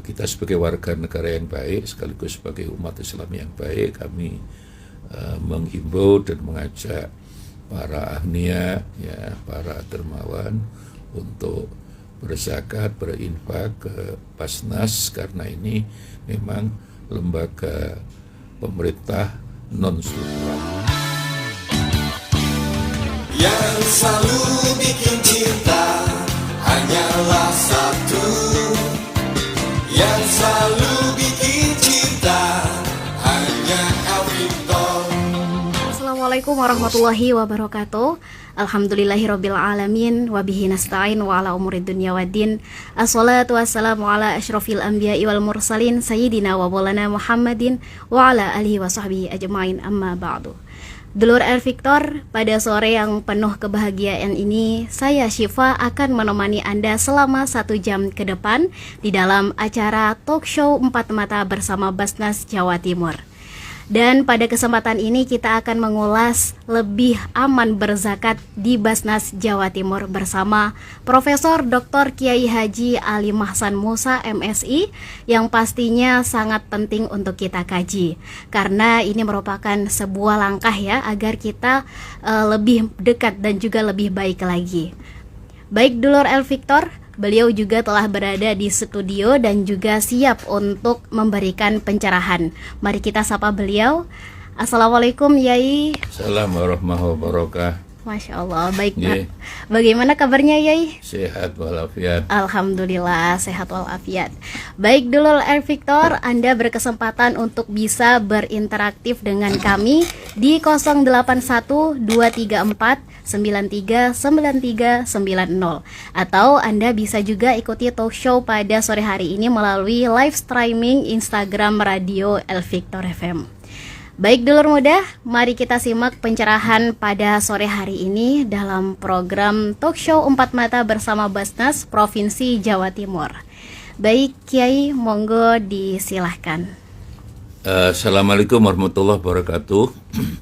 kita sebagai warga negara yang baik sekaligus sebagai umat Islam yang baik, kami menghimbau dan mengajak para agnia, ya, para dermawan untuk berzakat, berinfak ke Basnas, karena ini memang lembaga pemerintah non struktural. Yang selalu bikin cinta hanyalah satu. Yang selalu bikin cinta hanya Elvictor. Assalamualaikum warahmatullahi wabarakatuh. Alhamdulillahirabbil alamin wa bihi nasta'in wa ala umurid dunya waddin. Assalatu wassalamu ala asyrafil anbiya'i wal mursalin sayyidina wa maulana Muhammadin wa ala alihi wa sahbihi ajmain, amma ba'du. Dulur Elvictor, pada sore yang penuh kebahagiaan ini, saya Syifa akan menemani Anda selama 1 jam ke depan di dalam acara talk show Empat Mata bersama Basnas Jawa Timur. Dan pada kesempatan ini kita akan mengulas lebih aman berzakat di Basnas Jawa Timur bersama Profesor Dr. Kiai Haji Ali Mahsan Musa MSI, yang pastinya sangat penting untuk kita kaji karena ini merupakan sebuah langkah ya agar kita lebih dekat dan juga lebih baik lagi. Baik dulur Elvictor, beliau juga telah berada di studio dan juga siap untuk memberikan pencerahan. Mari kita sapa beliau. Assalamualaikum Yai. Assalamualaikum warahmatullahi wabarakatuh. Masya Allah, baik Pak. Bagaimana kabarnya Yai? Sehat walafiat. Alhamdulillah, sehat walafiat. Baik dulur Elvictor, Anda berkesempatan untuk bisa berinteraktif dengan kami di 081234939390, atau Anda bisa juga ikuti talk show pada sore hari ini melalui live streaming Instagram Radio Elvictor FM. Baik dulur muda, mari kita simak pencerahan pada sore hari ini dalam program talk show Empat Mata bersama Basnas Provinsi Jawa Timur. Baik Kiai, monggo disilahkan. Assalamualaikum warahmatullahi wabarakatuh.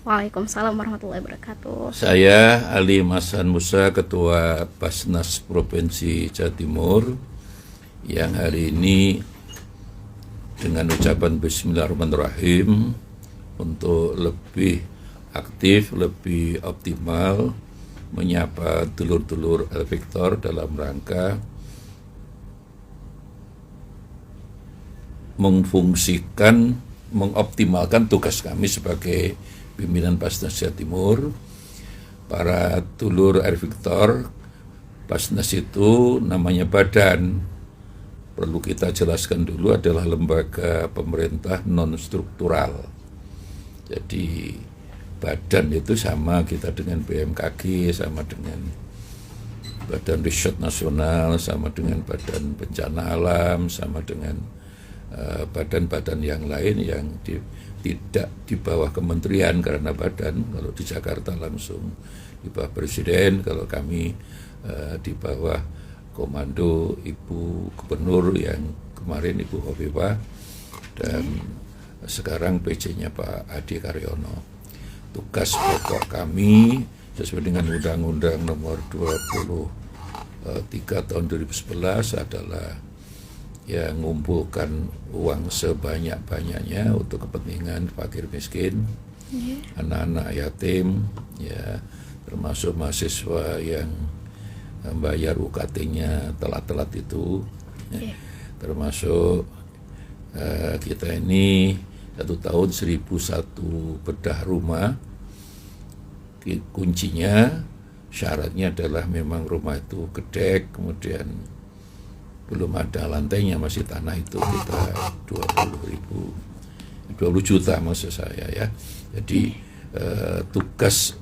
Waalaikumsalam warahmatullahi wabarakatuh. Saya Ali Mahsan Musa, Ketua Basnas Provinsi Jawa Timur, yang hari ini dengan ucapan Bismillahirrahmanirrahim untuk lebih aktif, lebih optimal menyapa dulur-dulur Elvictor dalam rangka mengoptimalkan tugas kami sebagai pimpinan Basnas Jawa Timur. Para dulur Elvictor, Basnas itu namanya badan. Perlu kita jelaskan dulu, adalah lembaga pemerintah non struktural. Jadi badan itu sama kita dengan BMKG, sama dengan Badan Riset Nasional, sama dengan Badan Bencana Alam, sama dengan badan-badan yang lain yang tidak di bawah kementerian, karena badan kalau di Jakarta langsung di bawah Presiden, kalau kami di bawah komando Ibu Gubernur yang kemarin Ibu Khofifah, dan sekarang PJ-nya Pak Adi Karyono. Tugas pokok kami sesuai dengan Undang-Undang Nomor 23 Tahun 2011 adalah yang mengumpulkan uang sebanyak-banyaknya untuk kepentingan fakir miskin, anak-anak yatim, ya, termasuk mahasiswa yang membayar UKT-nya telat-telat itu, ya, termasuk kita ini 1 tahun 1001 bedah rumah. Kuncinya, syaratnya adalah memang rumah itu gedek, kemudian belum ada lantainya, masih tanah, itu kita 20 juta maksud saya ya. Jadi tugas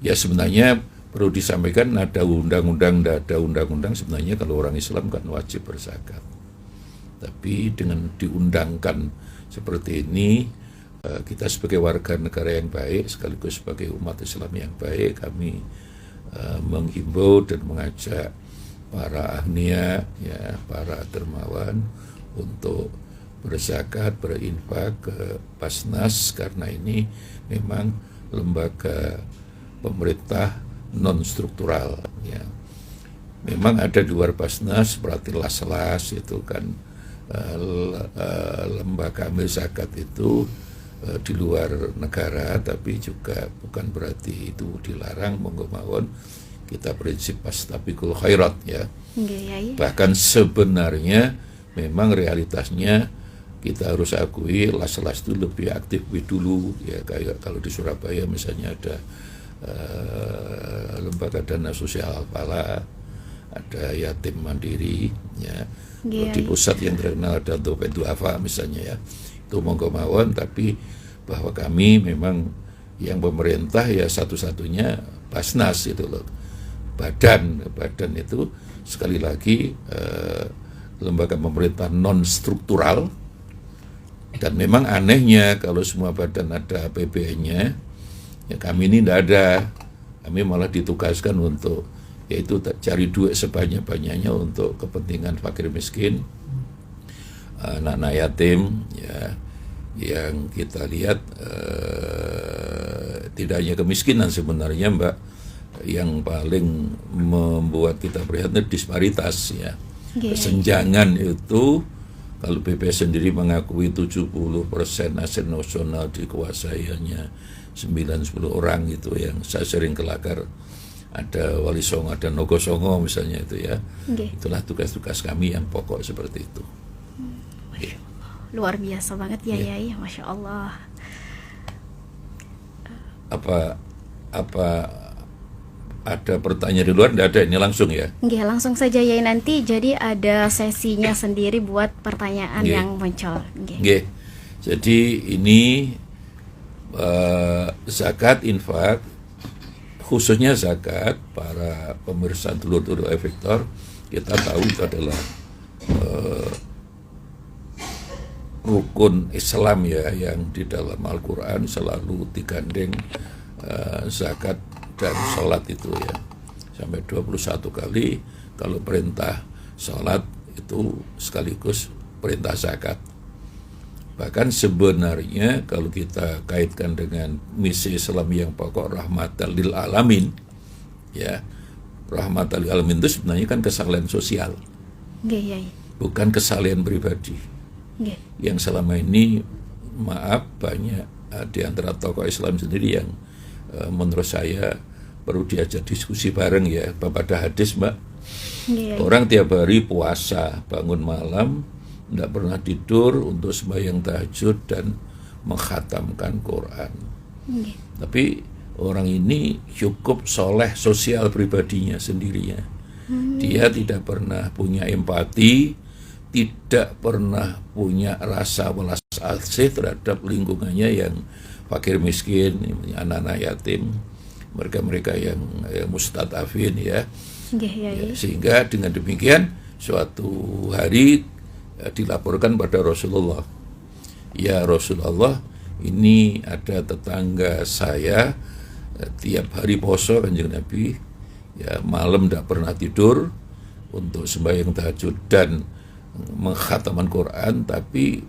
ya sebenarnya perlu disampaikan, ada undang-undang, tidak ada undang-undang, sebenarnya kalau orang Islam kan wajib berzakat. Tapi dengan diundangkan seperti ini, kita sebagai warga negara yang baik sekaligus sebagai umat Islam yang baik, kami menghimbau dan mengajak para agnia, ya, para dermawan untuk berzakat, berinfak ke Basnas, karena ini memang lembaga pemerintah non struktural, ya. Memang ada di luar Basnas seperti Las-Las itu kan lembaga amil zakat itu di luar negara, tapi juga bukan berarti itu dilarang, monggo mawon. Kita prinsip fastabiqul khairat ya. Bahkan sebenarnya memang realitasnya kita harus akui las-las itu lebih aktif dulu ya, kayak kalau di Surabaya misalnya ada lembaga dana sosial Al-Falah, ada yatim mandiri ya. Di pusat yang terkenal ada Dompet Duafa misalnya ya, itu monggo mawon. Tapi bahwa kami memang yang pemerintah ya satu-satunya Basnas itu loh, badan itu sekali lagi lembaga pemerintah non struktural. Dan memang anehnya kalau semua badan ada APBN-nya, ya kami ini tidak ada. Kami malah ditugaskan untuk yaitu cari duit sebanyak-banyaknya untuk kepentingan fakir miskin, anak-anak yatim ya, yang kita lihat tidak hanya kemiskinan sebenarnya Mbak, yang paling membuat kita prihatin disparitas ya. Kesenjangan itu kalau BPS sendiri mengakui 70% aset nasional dikuasai hanya 9-10 orang gitu, yang saya sering kelakar. Ada Wali Songo, ada Nogo Songo misalnya itu ya. Itulah tugas-tugas kami yang pokok seperti itu. Luar biasa banget ya Yai, Masya Allah. Apa ada pertanyaan di luar? Tidak ada, ini langsung ya? Nggih, langsung saja Yai, nanti jadi ada sesinya sendiri buat pertanyaan yang muncul. Nggih. Jadi ini zakat infak, khususnya zakat para pemirsa dulur-dulur efektor, kita tahu itu adalah rukun Islam ya, yang di dalam Al-Quran selalu digandeng zakat dan sholat itu ya, sampai 21 kali. Kalau perintah sholat itu sekaligus perintah zakat. Bahkan sebenarnya kalau kita kaitkan dengan misi Islam yang pokok, rahmatan lil alamin ya, rahmatan lil alamin itu sebenarnya kan kesalahan sosial, bukan kesalahan pribadi. Yang selama ini maaf banyak di antara tokoh Islam sendiri yang menurut saya perlu diajak diskusi bareng ya. Pada hadis Mbak, orang tiap hari puasa, bangun malam, tidak pernah tidur untuk sembahyang tahajud dan mengkhatamkan Quran. Tapi orang ini cukup soleh sosial pribadinya sendirinya. Dia tidak pernah punya empati, tidak pernah punya rasa welas asih terhadap lingkungannya yang fakir miskin, anak-anak yatim, mereka-mereka yang mustadafin ya. Sehingga dengan demikian suatu hari dilaporkan pada Rasulullah, ya Rasulullah, ini ada tetangga saya tiap hari poso Kanjeng Nabi ya, malam tidak pernah tidur untuk sembahyang tahajud dan menghataman Quran, tapi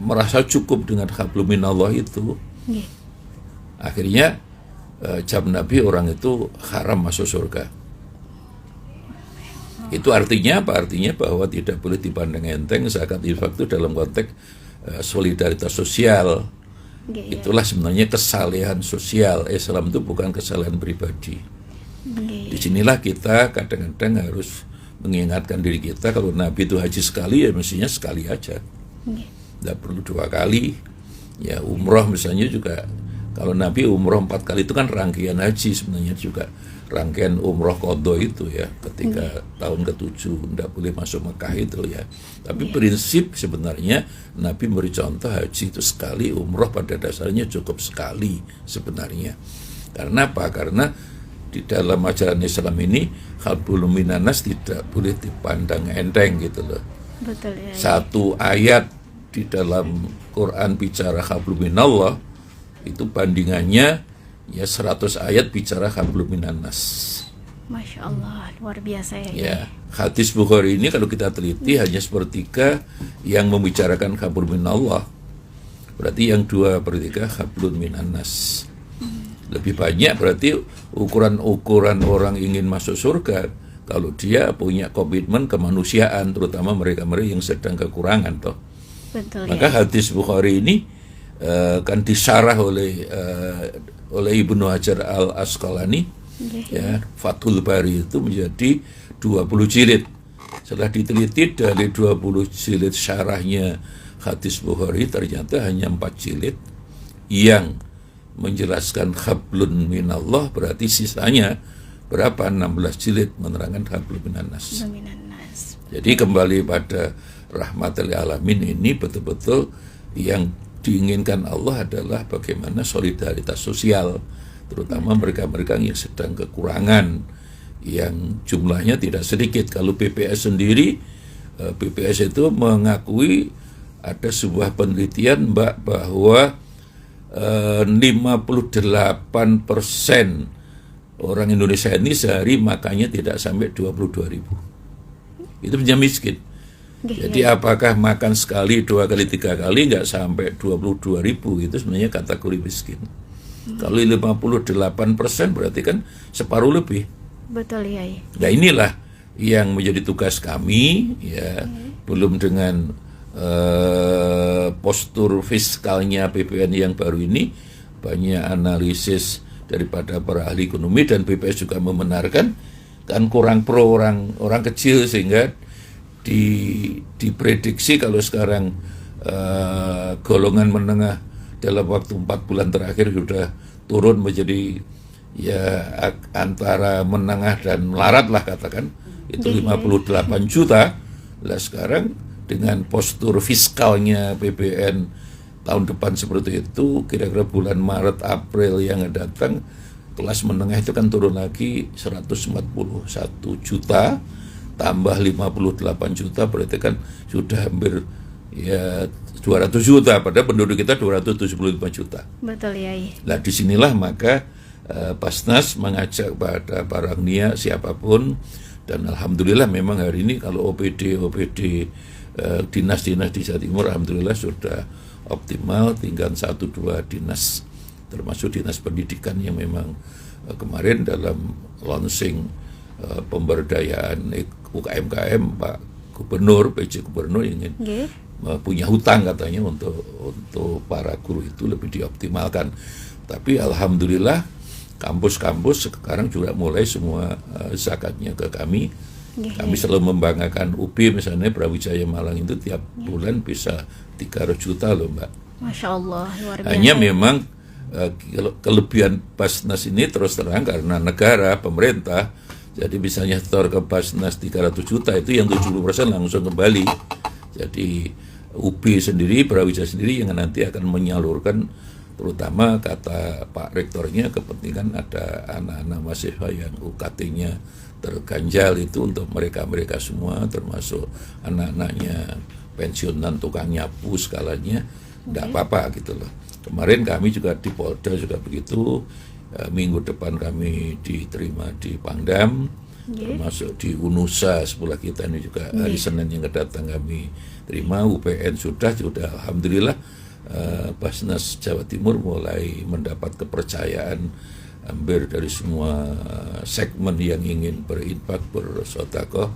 merasa cukup dengan hablum minallah itu. Akhirnya jam Nabi orang itu haram masuk surga. Itu artinya apa? Artinya bahwa tidak boleh dipandang enteng zakat infak itu dalam konteks solidaritas sosial. Itulah sebenarnya kesalehan sosial. Islam itu bukan kesalehan pribadi. Disinilah kita kadang-kadang harus mengingatkan diri kita, kalau Nabi itu haji sekali ya mestinya sekali aja. Tidak perlu 2 kali. Ya umroh misalnya juga, kalau Nabi umroh 4 kali itu kan rangkaian haji sebenarnya juga. Rangkaian umroh qadha itu ya, ketika tahun ke-7 tidak boleh masuk Mekah itu ya. Tapi prinsip sebenarnya Nabi beri contoh haji itu sekali, umroh pada dasarnya cukup sekali sebenarnya. Karena apa? Karena di dalam ajaran Islam ini hablum minanas tidak boleh dipandang enteng gitu loh. Betul ya. Satu ayat di dalam Quran bicara hablum minallah itu bandingannya ya 100 ayat bicara hablum minanas. Masya Allah, luar biasa ya. Ya, hadis Bukhari ini kalau kita teliti hanya sepertiga yang membicarakan hablum minallah. Berarti yang 2/3 hablum minanas. Lebih banyak berarti ukuran-ukuran orang ingin masuk surga kalau dia punya komitmen kemanusiaan, terutama mereka-mereka yang sedang kekurangan toh. Betul Maka ya. hadis Bukhari ini kan disyarah oleh Ibnu Hajar Al Asqalani, ya, Fathul Bari itu menjadi 20 jilid. Setelah diteliti dari 20 jilid syarahnya hadis Bukhari, ternyata hanya 4 jilid yang menjelaskan hablun minallah, berarti sisanya berapa? 16 jilid menerangkan hablun minannas. Dominanas. Jadi kembali pada rahmatul alamin ini betul-betul yang diinginkan Allah adalah bagaimana solidaritas sosial, terutama mereka-mereka yang sedang kekurangan, yang jumlahnya tidak sedikit. Kalau BPS sendiri, BPS itu mengakui ada sebuah penelitian, Mbak, bahwa 58% orang Indonesia ini sehari makannya tidak sampai 22.000. Itu menjadi miskin. Jadi apakah makan sekali, 2 kali, 3 kali nggak sampai 22.000, itu sebenarnya kategori miskin. Kalau 58% berarti kan separuh lebih. Betul ya. Nah inilah yang menjadi tugas kami, ya, belum dengan postur fiskalnya BPN yang baru ini, banyak analisis daripada para ahli ekonomi, dan BPS juga membenarkan kan kurang pro orang kecil, sehingga diprediksi kalau sekarang golongan menengah dalam waktu 4 bulan terakhir sudah turun menjadi ya antara menengah dan melarat lah katakan, itu 58 juta. Lah sekarang dengan postur fiskalnya BPN tahun depan seperti itu, kira-kira bulan Maret April yang akan datang kelas menengah itu kan turun lagi 141 juta tambah 58 juta, berarti kan sudah hampir ya 200 juta, padahal penduduk kita 275 juta. Betul ya. Nah disinilah maka Basnas mengajak pada para agnia siapapun, dan alhamdulillah memang hari ini kalau OPD dinas-dinas di Jawa Timur alhamdulillah sudah optimal, tinggal 1-2 dinas, termasuk dinas pendidikan yang memang kemarin dalam launching pemberdayaan UKM-KM, Pak Gubernur, PJ Gubernur ingin punya hutang katanya untuk para guru itu lebih dioptimalkan. Tapi alhamdulillah kampus-kampus sekarang juga mulai semua zakatnya ke kami. Kami selalu membanggakan UB misalnya Brawijaya Malang itu tiap bulan bisa 300 juta loh, Mbak. Masya Allah, luar biasa. Hanya memang kelebihan Basnas ini terus terang karena negara, pemerintah, jadi misalnya setor ke Basnas 300 juta itu yang 70% langsung kembali. Jadi UB sendiri, Brawijaya sendiri yang nanti akan menyalurkan, terutama kata Pak Rektornya, kepentingan ada anak-anak mahasiswa yang UKT-nya terganjal itu untuk mereka-mereka semua, termasuk anak-anaknya pensiunan tukang nyapu skalanya, tidak apa-apa gitu loh. Kemarin kami juga di Polda juga begitu, minggu depan kami diterima di Pangdam, termasuk di UNUSA sebelah kita ini juga hari Senin yang kedatang kami terima. UPN sudah alhamdulillah. Basnas Jawa Timur mulai mendapat kepercayaan hampir dari semua segmen yang ingin berinfak, bersedekah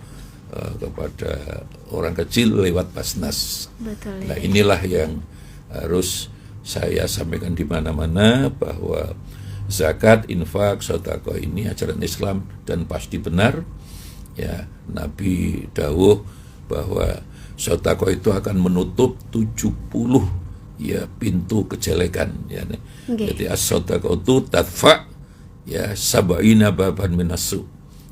kepada orang kecil lewat Basnas. Betul, nah inilah yang harus saya sampaikan di mana-mana, bahwa zakat, infak, sedekah ini ajaran Islam dan pasti benar. Ya, Nabi dawuh bahwa sedekah itu akan menutup 70 ya pintu kejelekan, ya. Jadi as-sadaqatu tadfa ya sab'ina baban minasu.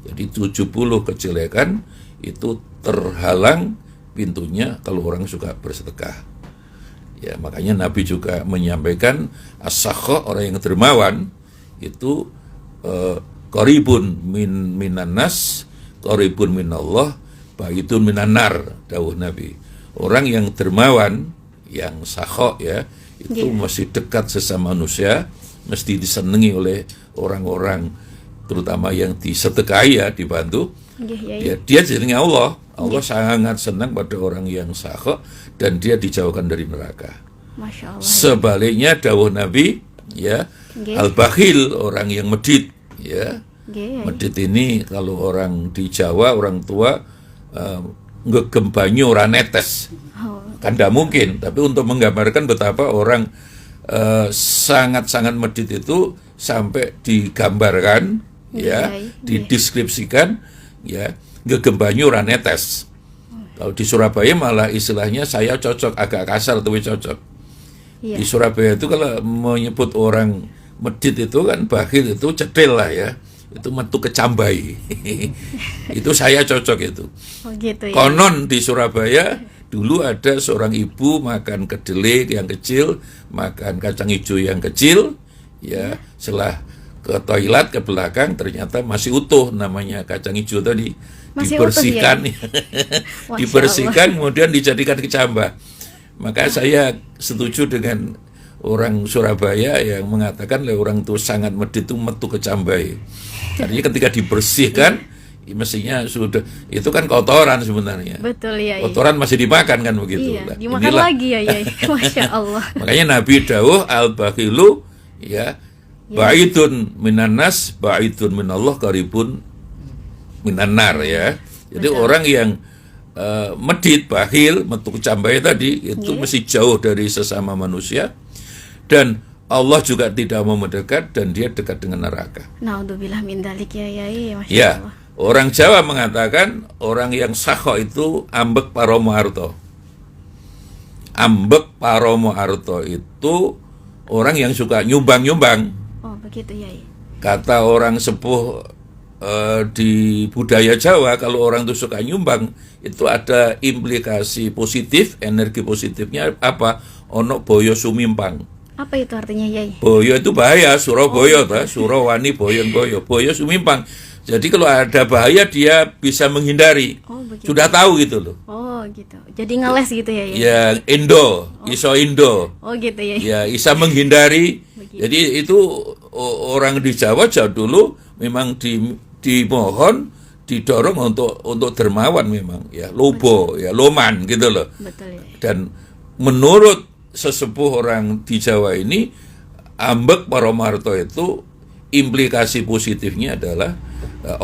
Jadi 70 kejelekan itu terhalang pintunya kalau orang suka bersedekah. Ya, makanya Nabi juga menyampaikan as-sakha, orang yang dermawan itu qaribun minan nas, qaribun minallah, baitun minan nar, dawuh Nabi. Orang yang dermawan, yang sakha ya, itu masih dekat sesama manusia, mesti disenangi oleh orang-orang, terutama yang disedekahi ya, dibantu. Dia jenenge Allah. Allah sangat senang pada orang yang sakha dan dia dijauhkan dari neraka. Masya Allah. Sebaliknya dawuh Nabi ya, al-bakhil, orang yang medit ya, Nggih, Yai. Medit ini kalau orang di Jawa, orang tua ngegem banyu ora netes. Oh, Kan tidak mungkin, tapi untuk menggambarkan betapa orang sangat-sangat medit itu sampai digambarkan, ya, Yai. dideskripsikan, ya, ngegem banyu ora netes. Kalau di Surabaya malah istilahnya saya cocok, agak kasar tapi cocok. iya. Di Surabaya itu kalau menyebut orang medit itu kan bakhil itu cetil lah ya. Itu metu kecambai. Itu saya cocok itu. Oh gitu ya. Konon di Surabaya dulu ada seorang ibu makan kedelai yang kecil, makan kacang hijau yang kecil, ya, setelah ke toilet ke belakang ternyata masih utuh namanya kacang hijau tadi. Masih Dibersihkan, Masya dibersihkan kemudian dijadikan kecambah. Maka saya setuju dengan orang Surabaya yang mengatakan orang itu sangat medit itu metu kecambai. Artinya ketika dibersihkan mestinya sudah, itu kan kotoran sebenarnya. Betul ya. Kotoran masih dimakan kan begitu. Iya, Nah, dimakan inilah. lagi ya, Yai. Masya Allah. Makanya Nabi dawuh al-bakhilu, ya, ba'idun minan nas, ba'idun minallah, qaribun minan nar, ya. Jadi Betul. orang yang medit, bakhil, metu kecambai tadi itu mesti jauh dari sesama manusia, dan Allah juga tidak mau mendekat dan dia dekat dengan neraka. Naudzubillah min dzalik ya, Yai. Masya Ya, Allah. orang Jawa mengatakan orang yang sakho itu ambek paromo arto. Ambek paromo arto itu orang yang suka nyumbang-nyumbang. Oh begitu, Yai. Kata orang sepuh di budaya Jawa, kalau orang itu suka nyumbang, itu ada implikasi positif, energi positifnya apa? Ono boyo sumimpang. Apa itu artinya, Yai? Boyo itu bahaya, Surabaya, Surawani, boyo, boyo sumimpang. Jadi kalau ada bahaya dia bisa menghindari. Oh begitu. Sudah tahu gitu loh. Oh gitu. Jadi ngeles gitu ya, Yai? Ya iso Indo. Oh gitu ya. Ya bisa menghindari. Jadi itu orang di Jawa dulu memang dimohon, didorong untuk dermawan memang, ya, lobo, ya, loman gitu loh. Betul ya. Dan menurut sesepuh orang di Jawa ini, ambek paromarto itu implikasi positifnya adalah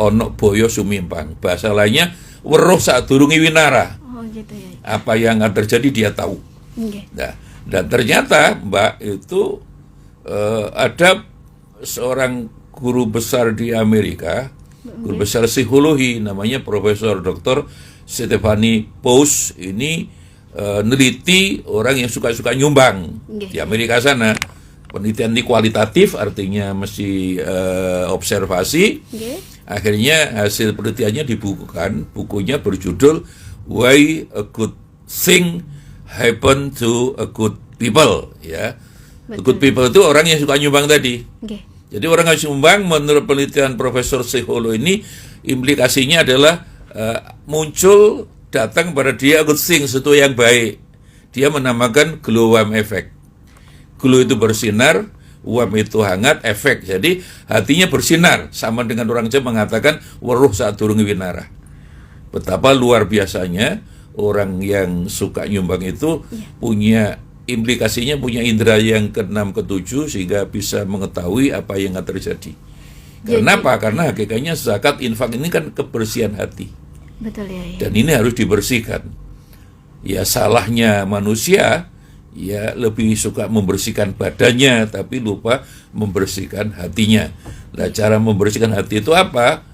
ono boyo sumimpang. Bahasa lainnya weruh sadurunge winara. Oh gitu ya. Apa yang akan terjadi dia tahu. Nggih. Nah, dan ternyata Mbak itu ada seorang guru besar di Amerika, guru besar psikologi, namanya Profesor Dr. Stephanie Pous. Ini neliti orang yang suka-suka nyumbang di Amerika sana. Penelitian ini kualitatif, artinya mesti observasi. Nggih. Akhirnya hasil penelitiannya dibukukan. Bukunya berjudul Why a Good Thing Happen to a Good People, ya. A good people itu orang yang suka nyumbang tadi. Nggih. Jadi orang yang nyumbang, menurut penelitian Profesor Seholo ini, implikasinya adalah muncul datang pada dia good thing, sesuatu yang baik. Dia menamakan glowworm effect. Glow itu bersinar, worm itu hangat, efek. Jadi hatinya bersinar, sama dengan orang Jawa mengatakan weruh saat durung winara. Betapa luar biasanya orang yang suka nyumbang itu punya implikasinya, punya indera yang ke-6, ke-7, sehingga bisa mengetahui apa yang akan terjadi. Karena apa? Karena hakikatnya zakat infak ini kan kebersihan hati. Betul ya. Dan ini harus dibersihkan. Ya salahnya manusia, ya lebih suka membersihkan badannya, tapi lupa membersihkan hatinya. Nah, cara membersihkan hati itu apa?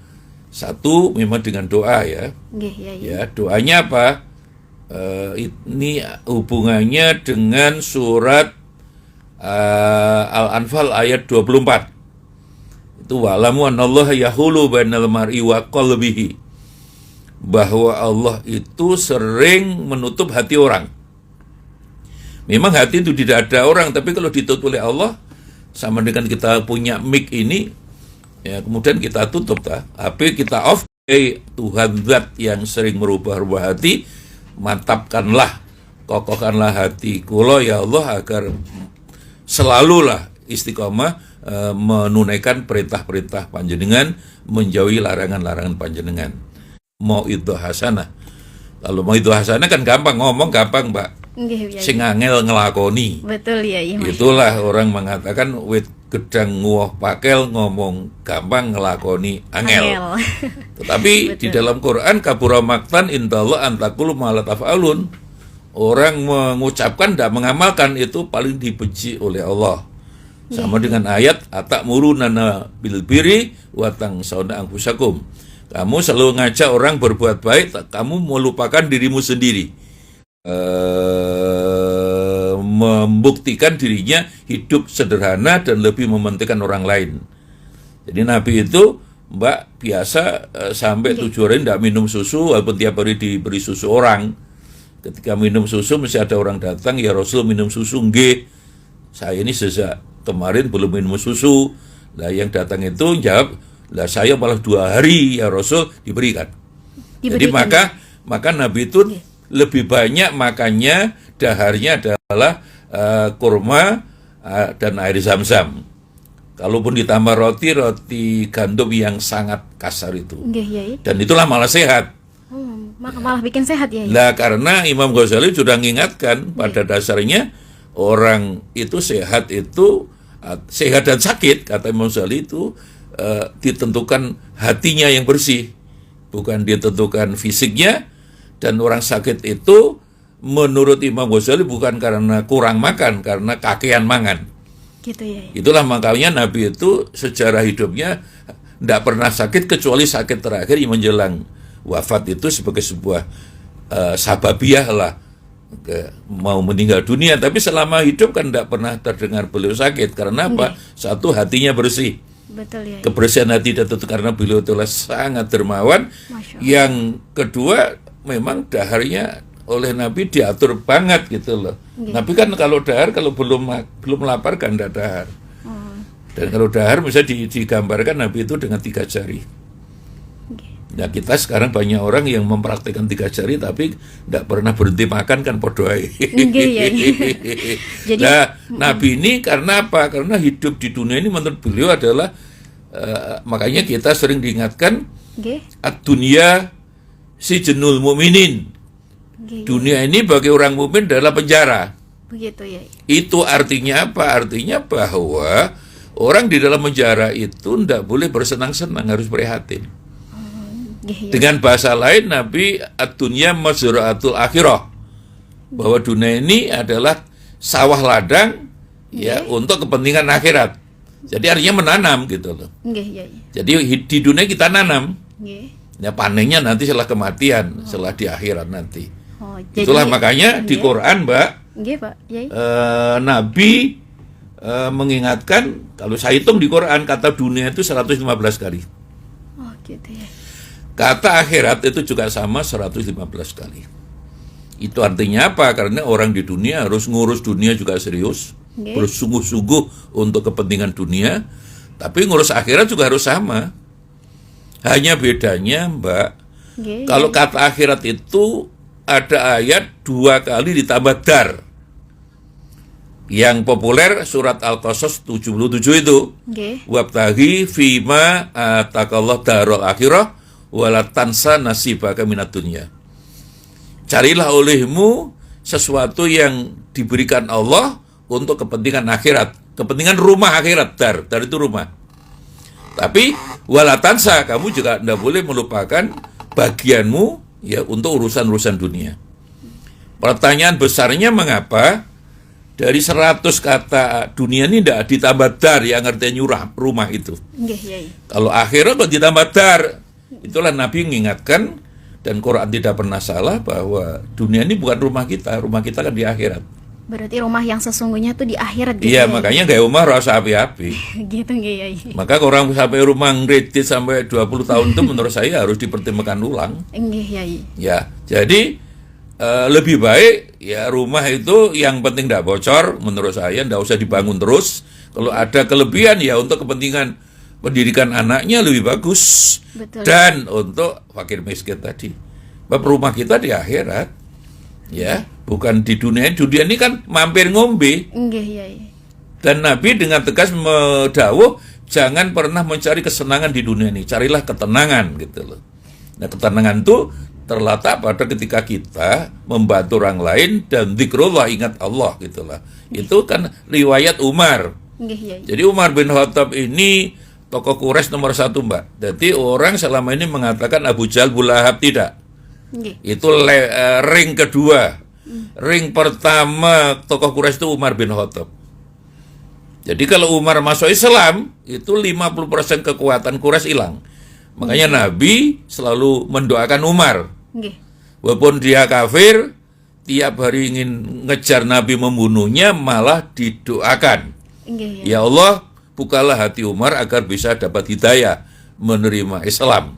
Satu, memang dengan doa, ya. Nggih, ya. Ya, doanya apa? Ini hubungannya dengan surat Al-Anfal ayat 24. Itu wa'lamu anallaha yahulu bainal mar'i wa qalbihi. Bahwa Allah itu sering menutup hati orang. Memang hati itu tidak ada orang, tapi kalau ditutup oleh Allah, sama dengan kita punya mic ini, ya kemudian kita tutup, HP kita off. Tuhan zat yang sering merubah-rubah hati, mantapkanlah, kokohkanlah hati kula ya Allah, agar selalulah istiqomah menunaikan perintah-perintah panjenengan, menjauhi larangan-larangan panjenengan. Mau itu hasanah. Kalau mau itu hasanah kan gampang, ngomong gampang, Mbak. Nggih, ya. Sing angel ngelakoni. Betul ya. Itulah orang mengatakan with gedang nguwah pakel, ngomong gampang ngelakoni angel. Tetapi di Betul. dalam Quran kabura maktan indallah antakulu ma la taf'alun. Orang mengucapkan tidak mengamalkan itu paling dibenci oleh Allah. Sama dengan ayat atamurunana bil birri wa tansawna anfusakum. Kamu selalu ngajak orang berbuat baik, kamu melupakan dirimu sendiri. Membuktikan dirinya hidup sederhana dan lebih mementingkan orang lain. Jadi Nabi itu Mbak biasa sampai 7 hari tidak minum susu, walaupun tiap hari diberi susu orang. Ketika minum susu mesti ada orang datang, ya Rasul minum susu, nggih. Saya ini sejak kemarin belum minum susu. Lah yang datang itu jawab, lah saya malah 2 hari ya Rasul, diberikan. Jadi maka Nabi itu lebih banyak makannya, daharnya adalah kurma dan air zam-zam. Kalaupun ditambah roti gandum yang sangat kasar itu. Dan itulah malah sehat. Malah bikin sehat ya. Lah karena Imam Ghazali sudah mengingatkan pada dasarnya orang itu sehat dan sakit, kata Imam Ghazali itu ditentukan hatinya yang bersih, bukan ditentukan fisiknya. Dan orang sakit itu menurut Imam Ghazali bukan karena kurang makan, karena kakean mangan. Gitu ya. Itulah makanya Nabi itu sejarah hidupnya tidak pernah sakit kecuali sakit terakhir yang menjelang wafat itu sebagai sebuah sababiah lah mau meninggal dunia. Tapi selama hidup kan tidak pernah terdengar beliau sakit. Karena apa? Satu, hatinya bersih. Betul ya. Kebersihan hati dan tentu karena beliau itulah sangat dermawan. Yang kedua, memang daharnya oleh Nabi diatur banget gitu loh. Nabi kan kalau dahar, kalau belum lapar kan tidak dahar. Dan kalau dahar bisa digambarkan Nabi itu dengan 3 jari. Nah kita sekarang banyak orang yang mempraktikkan 3 jari tapi tidak pernah berhenti makan kan podoai. Jadi, nah Nabi ini karena apa? Karena hidup di dunia ini menurut beliau adalah makanya kita sering diingatkan ad-dunya sijnul mu'minin. Dunia ini bagi orang mukmin adalah penjara. Begitu ya. Itu artinya apa? Artinya bahwa orang di dalam penjara itu tidak boleh bersenang-senang, harus prihatin. Dengan bahasa lain, Nabi ad-dunya mazra'atul akhirah. Bahwa dunia ini adalah sawah ladang ya untuk kepentingan akhirat. Jadi artinya menanam gitu loh. Jadi di dunia kita nanam. Ya panennya nanti setelah kematian, setelah di akhirat nanti. Itulah makanya di Quran, Mbak, Nabi mengingatkan, kalau saya hitung di Quran kata dunia itu 115 kali. Kata akhirat itu juga sama 115 kali. Itu artinya apa? Karena orang di dunia harus ngurus dunia juga serius, bersungguh-sungguh untuk kepentingan dunia, tapi ngurus akhirat juga harus sama. Hanya bedanya, Mbak, kalau kata akhirat itu ada ayat 2 kali ditambah dar. Yang populer surat Al-Qasas 77 itu. Wabtaghi fima atakallah darul akhirah wala tansa nasibaka minad dunya. Carilah olehmu sesuatu yang diberikan Allah untuk kepentingan akhirat, kepentingan rumah akhirat. Dar itu rumah. Tapi wala tansa, kamu juga tidak boleh melupakan bagianmu ya untuk urusan-urusan dunia. Pertanyaan besarnya mengapa dari 100 kata dunia ini tidak ditambah dar yang artinya rumah itu. Kalau akhirat kok ditambah dar. Itulah Nabi mengingatkan, dan Quran tidak pernah salah, bahwa dunia ini bukan rumah kita kan di akhirat. Berarti rumah yang sesungguhnya tuh di akhirat gitu. Iya, makanya gak rumah rasa api-api. Gitu Kiai. Maka orang sampai rumah ngredit sampai 20 tahun itu menurut saya harus dipertimbangkan ulang. Ya, jadi lebih baik ya rumah itu yang penting tidak bocor menurut saya, tidak usah dibangun terus. Kalau ada kelebihan ya untuk kepentingan pendidikan anaknya lebih bagus. Betul. Dan untuk fakir miskin tadi. Sebab rumah kita di akhirat. Ya, bukan di dunia. Dunia ini kan mampir ngombe. Dan Nabi dengan tegas mendawuh, jangan pernah mencari kesenangan di dunia ini, carilah ketenangan gitu loh. Nah, ketenangan itu terletak pada ketika kita membantu orang lain dan zikrullah, ingat Allah gitu lah. Itu kan riwayat Umar. Nggih, Yai. Jadi Umar bin Khattab ini tokoh Quraisy nomor 1, Mbak. Jadi orang selama ini mengatakan Abu Jahal, Abu Lahab, tidak. Nggih. Itu ring kedua. Ring pertama tokoh Quraisy itu Umar bin Khattab. Jadi kalau Umar masuk Islam, itu 50% kekuatan Quraisy hilang. Makanya Nabi selalu mendoakan Umar. Nggih. Walaupun dia kafir, tiap hari ingin ngejar Nabi membunuhnya, malah didoakan. Nggih, Yai. Ya Allah, bukalah hati Umar agar bisa dapat hidayah menerima Islam.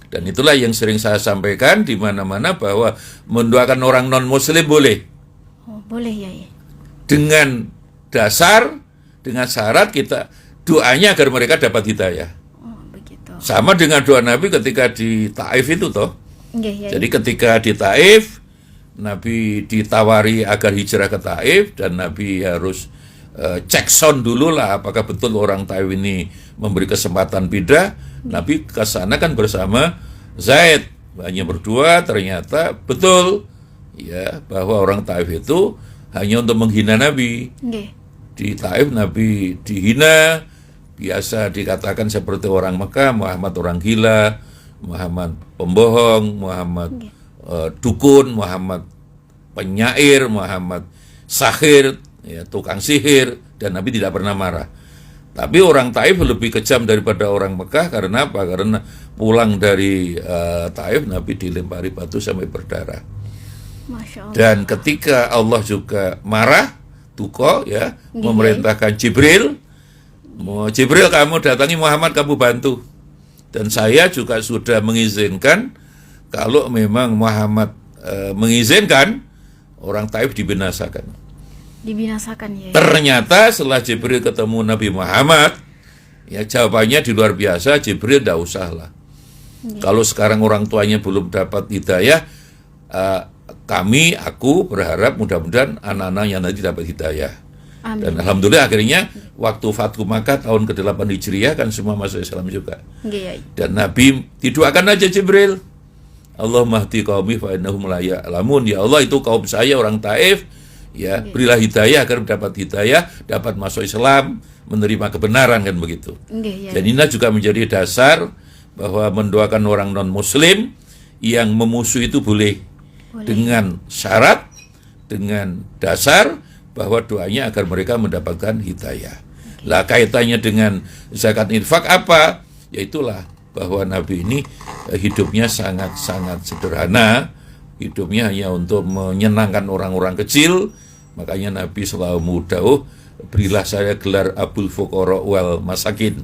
Dan itulah yang sering saya sampaikan di mana-mana, bahwa mendoakan orang non-muslim boleh. Oh, boleh, Yai. Dengan dasar, dengan syarat kita doanya agar mereka dapat hidayah. Oh, begitu. Sama dengan doa Nabi ketika di Taif itu toh. Nggih, Yai. Jadi ketika di Taif, Nabi ditawari agar hijrah ke Taif, dan Nabi harus cek sound dulu lah apakah betul orang Taif ini memberi kesempatan pindah. Nabi ke sana kan bersama Zaid, hanya berdua, ternyata betul ya bahwa orang Taif itu hanya untuk menghina Nabi. Nggih. Di Taif Nabi dihina, biasa dikatakan seperti orang Mekah, Muhammad orang gila, Muhammad pembohong, Muhammad dukun, Muhammad penyair, Muhammad sahir, ya, tukang sihir, dan Nabi tidak pernah marah. Tapi orang Taif lebih kejam daripada orang Mekah. Karena apa? Karena pulang dari Taif, Nabi dilempari batu sampai berdarah. Masya Allah. Dan ketika Allah juga marah, duka, ya, memerintahkan Jibril, Jibril kamu datangi Muhammad, kamu bantu. Dan saya juga sudah mengizinkan, kalau memang Muhammad mengizinkan, orang Taif dibinasakan. Dibinasakan, ya. Ternyata setelah Jibril ketemu Nabi Muhammad, ya jawabannya di luar biasa. Jibril tidak usah lah. Kalau sekarang orang tuanya belum dapat hidayah, aku berharap mudah-mudahan anak-anaknya nanti dapat hidayah. Amin. Dan alhamdulillah akhirnya waktu Fathu Makkah tahun ke-8 Hijriah kan semua masuk Islam juga. Nggih, Yai. Dan Nabi didoakan aja Jibril, Allahumma hdi qaumi fa innahum la ya'lamun. Ya Allah, itu kaum saya orang Taif, ya, berilah hidayah agar dapat hidayah, dapat masuk Islam, menerima kebenaran, kan begitu. Nggih, Yai. Dan ini juga menjadi dasar bahwa mendoakan orang non-muslim yang memusuhi itu boleh. Dengan syarat, dengan dasar bahwa doanya agar mereka mendapatkan hidayah. Lah kaitannya dengan zakat infak apa? Yaitulah bahwa Nabi ini hidupnya sangat-sangat sederhana, hidupnya hanya untuk menyenangkan orang-orang kecil. Makanya Nabi selalu mudauh, berilah saya gelar Abul Fuqara wal Masakin.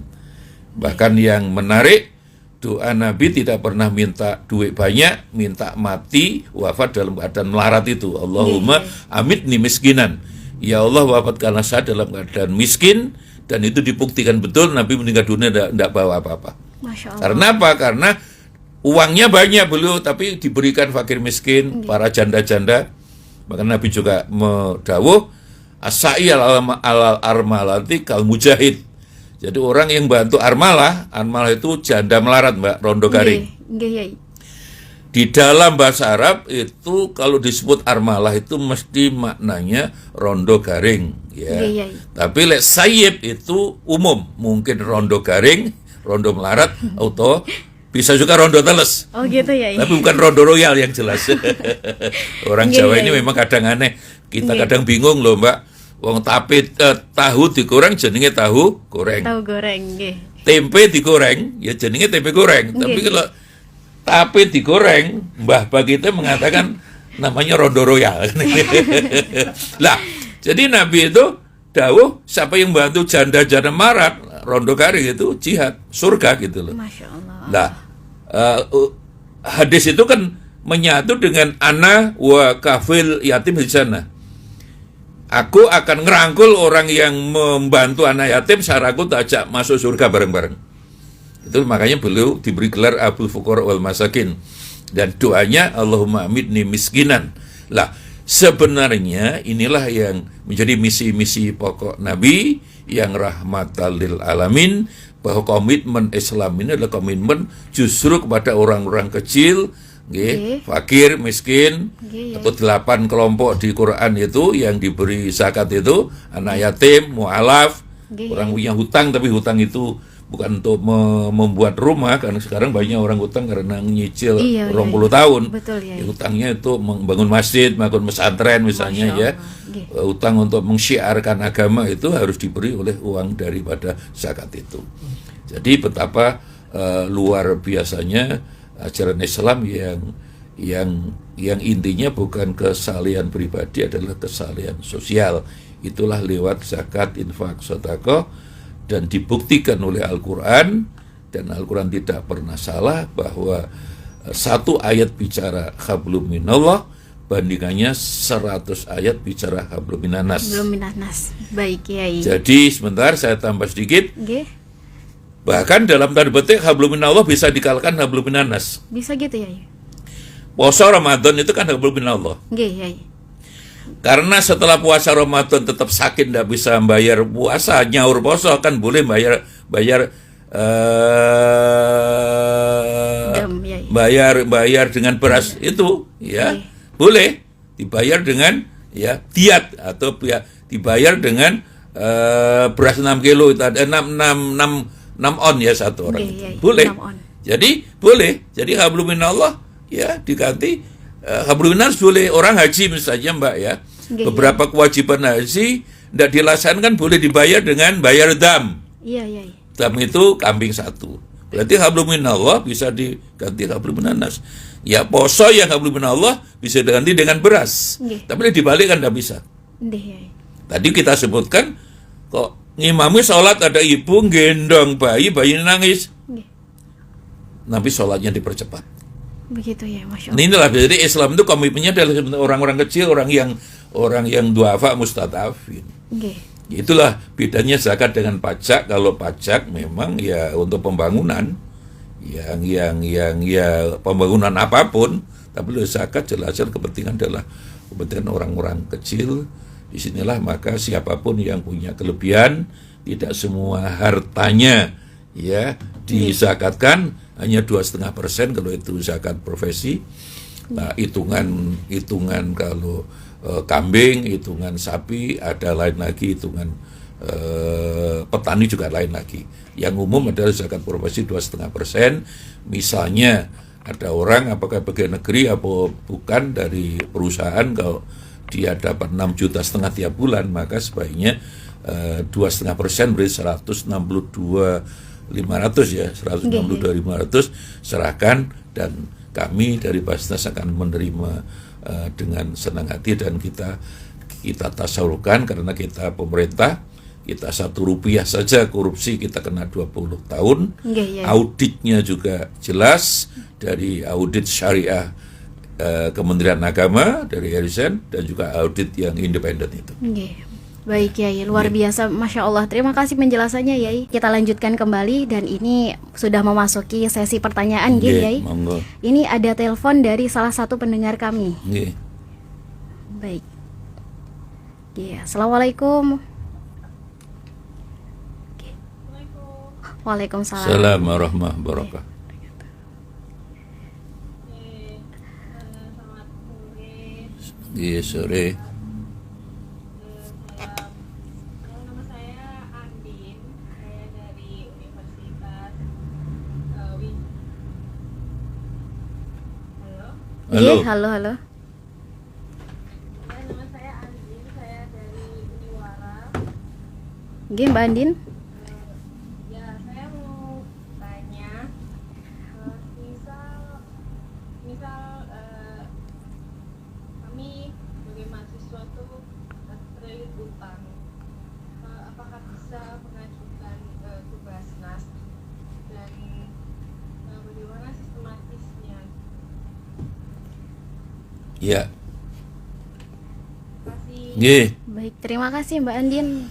Bahkan yang menarik, doa Nabi tidak pernah minta duit banyak, minta mati, wafat dalam keadaan melarat itu. Allahumma amitni miskinan. Ya Allah, wafatkanlah saya dalam keadaan miskin. Dan itu dibuktikan betul, Nabi meninggal dunia tidak bawa apa-apa. Masya Allah. Karena apa? Karena uangnya banyak beliau, tapi diberikan fakir miskin, para janda-janda. Maka Nabi juga mendawuh, as-sa'i alal armalati kal mujahid. Jadi orang yang bantu armalah itu janda melarat, Mbak, rondo garing. Nggih, Yai. Di dalam bahasa Arab itu kalau disebut armalah itu mesti maknanya rondo garing, ya. Nggih, Yai. Tapi lek sayyib itu umum, mungkin rondo garing, rondo melarat, atau bisa juga rondo teles. Oh, gitu, Yai. Tapi bukan rondo royal yang jelas. Orang Nggih, Jawa Yai. ini memang kadang aneh. Kita Nggih. kadang bingung loh, Mbak. Wong tahu digoreng jenenge tahu goreng. Tahu goreng, nggih. Tempe digoreng ya jenenge tempe goreng. Tapi Nggih. kalau tape digoreng, Mbah Bagita mengatakan namanya rondo royal. Lah, jadi Nabi itu dawuh siapa yang bantu janda-janda marat, rondo garing itu jihad, surga gitu loh. Masya Allah. Nah, hadis itu kan menyatu dengan ana wa kafil yatim di sana. Aku akan ngerangkul orang yang membantu anak yatim, secara aku ajak masuk surga bareng-bareng. Itu makanya beliau diberi gelar Abul Fuqara wal Masakin. Dan doanya Allahumma amitni miskinan. Lah, sebenarnya inilah yang menjadi misi-misi pokok Nabi yang rahmatan lil alamin, bahwa komitmen Islam ini adalah komitmen justru kepada orang-orang kecil, fakir, miskin, atau 8 kelompok di Quran itu yang diberi zakat itu, anak yatim, mu'alaf, Nggih, Orang Yai. punya hutang, tapi hutang itu bukan untuk membuat rumah, karena sekarang banyak orang hutang karena nyicil Iya, 20 Yai. tahun. Betul, Yai. Ya, hutangnya itu membangun masjid, membangun pesantren misalnya Masya ya. Allah. Nggih. Hutang untuk mensyiarkan agama itu harus diberi oleh uang daripada zakat itu. Jadi betapa luar biasanya ajaran Islam yang intinya bukan kesalehan pribadi, adalah kesalehan sosial. Itulah lewat zakat, infak, sedekah, dan dibuktikan oleh Al-Quran, dan Al-Quran tidak pernah salah bahwa satu ayat bicara hablum minallah bandingannya 100 ayat bicara hablum minanas. Belum minanas. Baik, Yai. Jadi sebentar saya tambah sedikit. Nggih. Bahkan dalam tanda petik hablum minallah bisa dikalahkan hablum minanas. Bisa gitu, Yai. Puasa Ramadan itu kan hablum minallah. Nggih, Yai. Karena setelah puasa Ramadan tetap sakit, tidak bisa bayar puasa, nyaur puasa kan boleh bayar Dam, Yai. bayar dengan beras itu, ya Oke. boleh dibayar dengan ya diat, atau dibayar dengan beras 6 kilo itu ada 6 on ya satu orang Oke, itu. Yai, Boleh. 6 on. Jadi boleh. Jadi hablum minallah ya diganti hablum minanas boleh. Orang haji misalnya Mbak ya. Oke, Beberapa kewajiban haji tidak dilaksanakan boleh dibayar dengan bayar dam. Iya, Yai. Dam itu kambing satu. Berarti hablum minallah bisa diganti hablum minanas. Ya poso yang hablum minallah bisa diganti dengan beras. Nggih. Tapi dibalik kan tidak bisa. Nggih, Yai. Tadi kita sebutkan kok ngimami sholat ada ibu gendong bayi nangis. Nggih. Tapi sholatnya dipercepat. Begitu ya, Masya Nah, Allah. inilah jadi Islam itu komitmennya adalah orang-orang kecil, orang yang duafa mustadafin. Nggih. Itulah bedanya zakat dengan pajak. Kalau pajak memang ya untuk pembangunan yang ya pembangunan apapun, tapi kalau zakat jelas-jelas kepentingan adalah kepentingan orang-orang kecil. Disinilah maka siapapun yang punya kelebihan, tidak semua hartanya ya dizakatkan, hanya 2,5% kalau itu zakat profesi. Nah, hitungan kalau kambing, hitungan sapi ada lain lagi, hitungan petani juga lain lagi. Yang umum adalah zakat profesi 2,5%. Misalnya ada orang apakah pegawai negeri atau bukan dari perusahaan, kalau dia dapat 6,5 juta tiap bulan, maka sebaiknya 2,5% berarti 162.500 ya, 162.500 serahkan, dan kami dari Basnas akan menerima dengan senang hati, dan kita tasawurkan karena kita pemerintah, kita 1 rupiah saja korupsi kita kena 20 tahun. Nggih, Yai. Auditnya juga jelas dari audit syariah Kementerian Agama dari RSN, dan juga audit yang independen itu. Nggih. Baik, Yai, luar biasa, Masya Allah. Terima kasih penjelasannya, Yai. Kita lanjutkan kembali, dan ini sudah memasuki sesi pertanyaan, nggih, Yai. Monggo. Ini ada telepon dari salah satu pendengar kami. Nggih. Baik. Iya, Assalamualaikum. Oke. Waalaikumsalam. Assalamualaikum warahmatullahi wabarakatuh. Iya, sore. Nama saya Andin, saya dari Universitas Win. Halo, Halo. Iya, halo. nama saya Andin, saya dari Uniwara. Nggih, Mbak Andin. Ya, saya mau tanya, misal kami sebagai mahasiswa tuh terlilit utang, apakah bisa mengajukan ke Basnas, dan bagaimana sistematisnya? Ya. Kasih. Nggih. Baik, terima kasih Mbak Andin.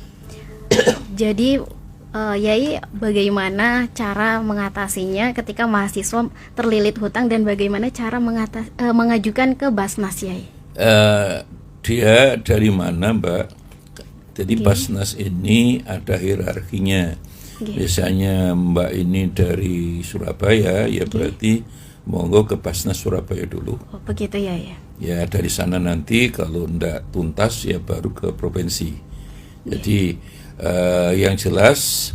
Jadi, Yai, bagaimana cara mengatasinya ketika mahasiswa terlilit hutang, dan bagaimana cara mengajukan ke Basnas, Yai? Dia dari mana, Mbak? Jadi Oke. Basnas ini ada hierarkinya. Oke. Biasanya Mbak ini dari Surabaya, ya berarti monggo ke Basnas Surabaya dulu. Oh, begitu ya, ya. Ya dari sana nanti kalau ndak tuntas ya baru ke provinsi. Jadi yang jelas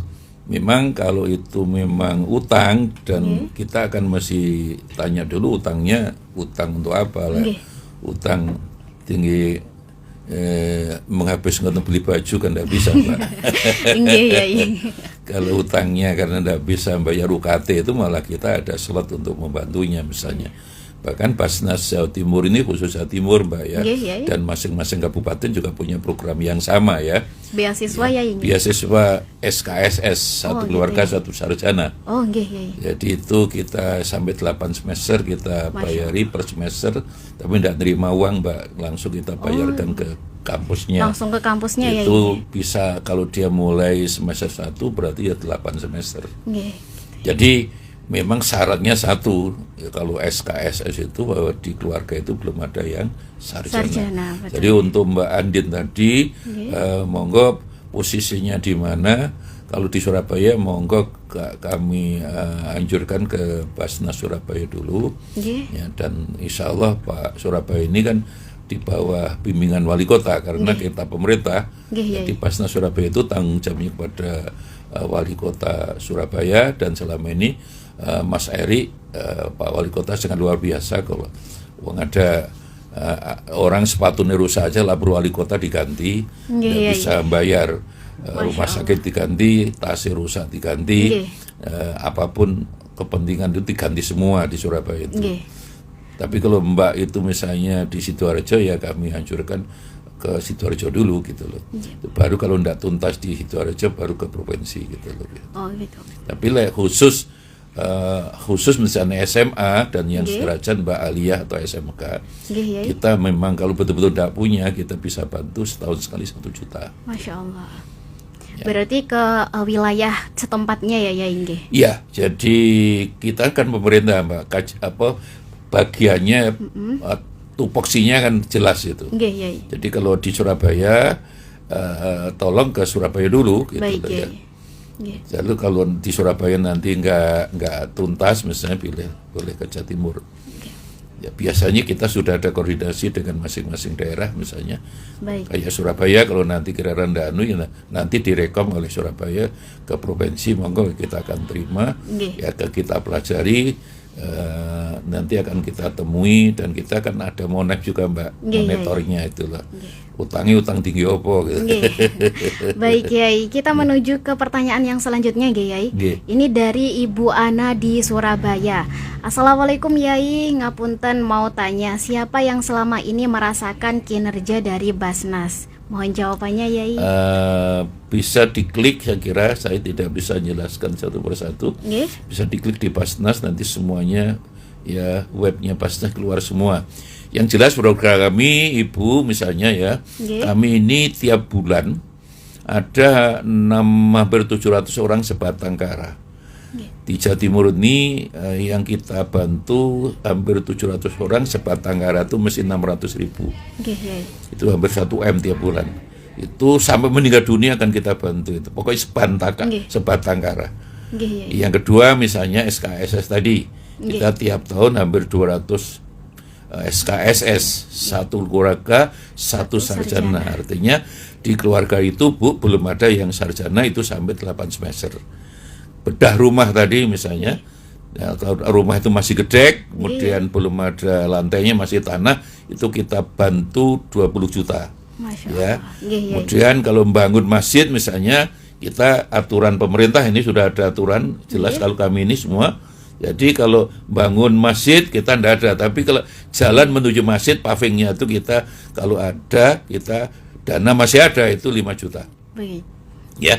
memang kalau itu memang utang dan kita akan mesti tanya dulu utangnya utang untuk apa lah. Utang tinggi menghabiskan untuk beli baju kan tidak bisa Mbak. Kalau utangnya karena tidak bisa bayar UKT itu malah kita ada slot untuk membantunya misalnya. Bahkan Basnas Jawa Timur ini khusus Jawa Timur Mbak ya, dan masing-masing kabupaten juga punya program yang sama ya. Beasiswa ya ini. Beasiswa SKSS, satu keluarga satu sarjana. Jadi itu kita sampai 8 semester kita bayari per semester, tapi tidak nerima uang Mbak, langsung kita bayarkan ke kampusnya. Langsung ke kampusnya ya. Itu bisa kalau dia mulai semester 1 berarti ya 8 semester. Jadi memang syaratnya satu, ya, kalau SKSS itu bahwa di keluarga itu belum ada yang sarjana. Jadi untuk Mbak Andin tadi, monggo posisinya di mana? Kalau di Surabaya, monggo kami anjurkan ke Basnas Surabaya dulu, ya, dan insya Allah Pak Surabaya ini kan di bawah bimbingan wali kota karena kita pemerintah. Jadi Basnas Surabaya itu tanggung jawabnya kepada wali kota Surabaya, dan selama ini Mas Eri, Pak Wali Kota sangat luar biasa. Kalau ada orang sepatunya rusak aja lapor wali kota diganti, nggak bisa bayar, rumah sakit diganti, tasnya rusak diganti, apapun kepentingan itu diganti semua di Surabaya itu. Tapi kalau Mbak itu misalnya di Sidoarjo, ya kami hancurkan ke Sidoarjo dulu gitu loh. Baru kalau tidak tuntas di Sidoarjo baru ke provinsi gitu loh. Tapi khusus misalnya SMA dan yang sederajat Mbak Aliyah atau SMK, kita memang kalau betul-betul tidak punya, kita bisa bantu setahun sekali 1 juta. Masya Allah. Berarti ke wilayah setempatnya ya Inge? Iya, jadi kita kan pemerintah Mbak, bagiannya tupoksinya kan jelas itu. Jadi kalau di Surabaya, tolong ke Surabaya dulu gitu. Baik, ya. Lalu kalau di Surabaya nanti nggak tuntas, misalnya boleh ke Jawa Timur. Ya, biasanya kita sudah ada koordinasi dengan masing-masing daerah, misalnya kayak Surabaya, kalau nanti kira-kira ya nanti direkom oleh Surabaya ke provinsi, monggo kita akan terima, ya kita pelajari, nanti akan kita temui, dan kita akan ada monek juga Mbak, monitornya itulah. Utang tinggi opo gitu. Baik Kiai, kita menuju ke pertanyaan yang selanjutnya Kiai. Ini dari Ibu Ana di Surabaya. Assalamualaikum Yai, ngapunten mau tanya, siapa yang selama ini merasakan kinerja dari Basnas? Mohon jawabannya Yai. Bisa diklik, saya kira saya tidak bisa jelaskan satu persatu. Bisa diklik di Basnas, nanti semuanya ya webnya Basnas keluar semua. Yang jelas program kami Ibu misalnya ya, kami ini tiap bulan ada hampir 700 orang sebatang kara. Di Jawa Timur ini yang kita bantu hampir 700 orang sebatang kara itu mesti 600.000. Itu hampir 1 M tiap bulan. Itu sampai meninggal dunia akan kita bantu itu. Pokoknya sebatang kara. Yang kedua misalnya SKSS tadi. Kita tiap tahun hampir 200 SKSS, 1 keluarga 1 sarjana. Artinya di keluarga itu Bu belum ada yang sarjana, itu sampai 8 semester. Bedah rumah tadi misalnya, ya, rumah itu masih gedek, kemudian belum ada lantainya, masih tanah, itu kita bantu 20 juta. Ya. Kemudian kalau membangun masjid misalnya, kita aturan pemerintah ini sudah ada aturan jelas kalau kami ini semua. Jadi kalau bangun masjid kita tidak ada, tapi kalau jalan menuju masjid pavingnya itu kita kalau ada, kita dana masih ada, itu 5 juta. Ya,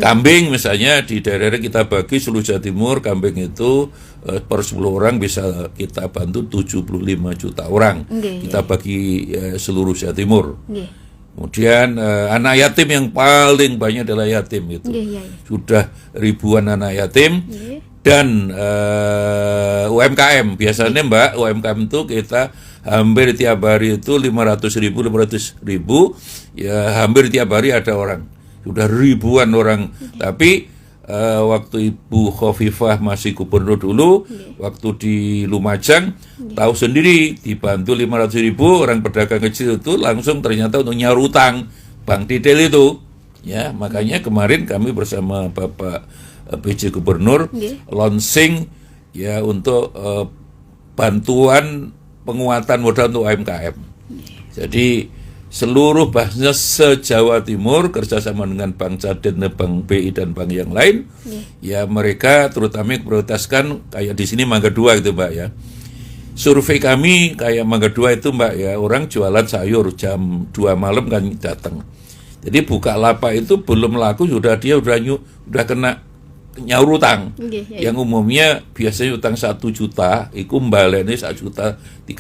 kambing misalnya di daerah kita bagi seluruh Jawa Timur, kambing itu per 10 orang bisa kita bantu 75 juta orang. Kita bagi seluruh Jawa Timur. Kemudian anak yatim yang paling banyak adalah yatim itu. Sudah ribuan anak yatim. Dan UMKM, biasanya Mbak, UMKM itu kita hampir tiap hari itu 500.000, ya hampir tiap hari ada orang, sudah ribuan orang. Tapi waktu Ibu Khofifah masih gubernur dulu, waktu di Lumajang, tahu sendiri, dibantu 500.000 orang pedagang kecil itu langsung ternyata untuk nyaur utang, Bank Detail itu. Ya, makanya kemarin kami bersama Bapak PJ Gubernur launching ya untuk bantuan penguatan modal untuk UMKM. Jadi seluruh Basnas se-Jawa Timur kerjasama dengan Bank Cadet, Bank BI dan bank yang lain, ya mereka terutama prioritaskan kayak di sini Mangga 2 gitu Mbak ya. Survei kami kayak Mangga 2 itu Mbak ya, orang jualan sayur jam 2 malam kan datang. Jadi buka lapak itu belum laku dia udah kena nyaur utang. Yang umumnya biasanya utang 1 juta, itu mbalene 1.300.000